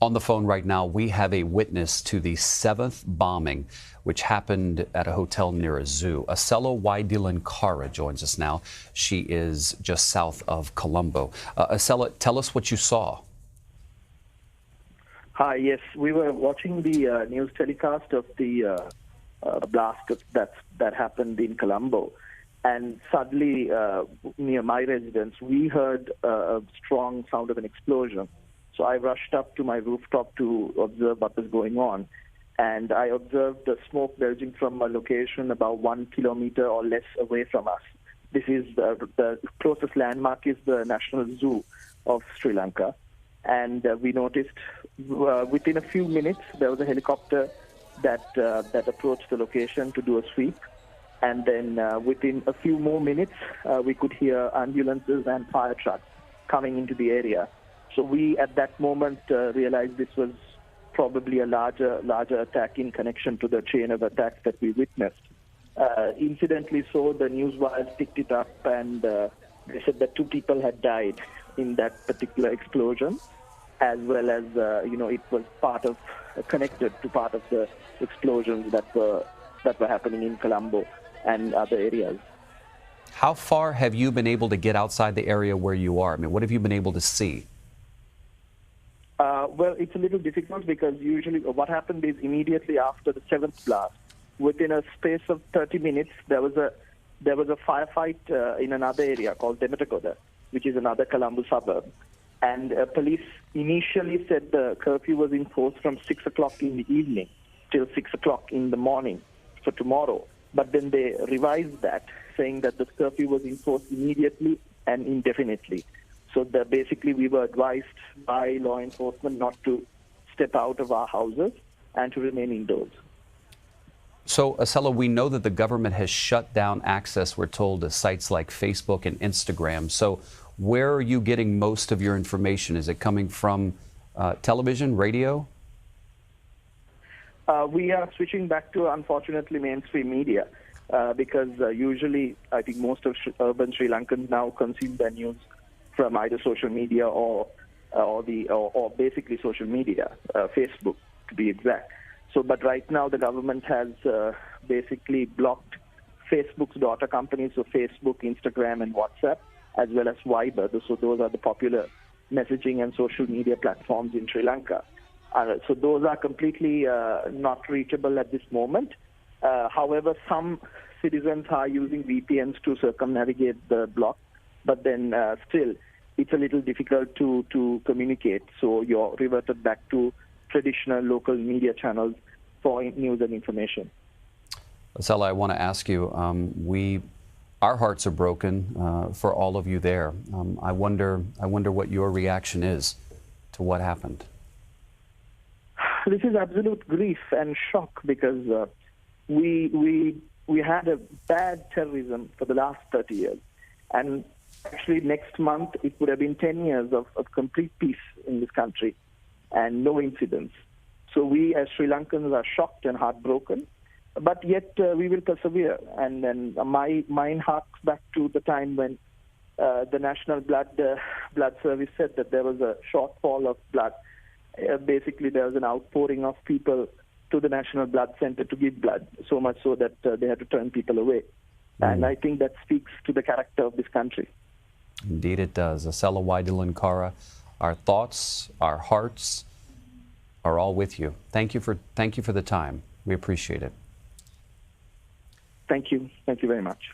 On the phone right now, we have a witness to the 7th bombing, which happened at a hotel near a zoo. Acela Waidilankara joins us now. She is just south of Colombo. Acela, tell us what you saw. Hi, yes, we were watching the news telecast of the blast that happened in Colombo. And suddenly, near my residence, we heard a strong sound of an explosion. So I rushed up to my rooftop to observe what was going on. And I observed the smoke belching from a location about 1 kilometer or less away from us. This is the closest landmark is the National Zoo of Sri Lanka. And we noticed within a few minutes, there was a helicopter that approached the location to do a sweep. And then within a few more minutes, we could hear ambulances and fire trucks coming into the area. So we, at that moment, realized this was probably a larger attack in connection to the chain of attacks that we witnessed. Incidentally, so the news wires picked it up, and they said that 2 people had died in that particular explosion, as well as it was connected to part of the explosions that were happening in Colombo and other areas. How far have you been able to get outside the area where you are? I mean, what have you been able to see? Well, it's a little difficult because usually what happened is immediately after the 7th blast, within a space of 30 minutes, there was a firefight in another area called Demetakoda, which is another Colombo suburb. And police initially said the curfew was enforced from 6 o'clock in the evening till 6 o'clock in the morning for tomorrow. But then they revised that, saying that the curfew was enforced immediately and indefinitely. So basically we were advised by law enforcement not to step out of our houses and to remain indoors. So, Acela, we know that the government has shut down access, we're told, to sites like Facebook and Instagram. So where are you getting most of your information? Is it coming from television, radio? We are switching back to, unfortunately, mainstream media because usually I think most of urban Sri Lankans now consume their news from either social media or basically social media, Facebook to be exact. So, but right now the government has basically blocked Facebook's daughter companies, so Facebook, Instagram, and WhatsApp, as well as Viber. So those are the popular messaging and social media platforms in Sri Lanka. So those are completely not reachable at this moment. However, some citizens are using VPNs to circumnavigate the block, but then still it's a little difficult to communicate. So you're reverted back to traditional local media channels for news and information. Acela, I want to ask you, our hearts are broken for all of you there. I wonder what your reaction is to what happened. This is absolute grief and shock because we had a bad terrorism for the last 30 years. And actually next month it would have been 10 years of complete peace in this country and no incidents. So we as Sri Lankans are shocked and heartbroken, but yet we will persevere. And then my mind harks back to the time when the National Blood Service said that there was a shortfall of blood. Basically, there was an outpouring of people to the National Blood Center to give blood, so much so that they had to turn people away. And I think that speaks to the character of this country. Indeed it does. Acela Waidilankara, our thoughts, our hearts are all with you. Thank you for the time. We appreciate it. Thank you. Thank you very much.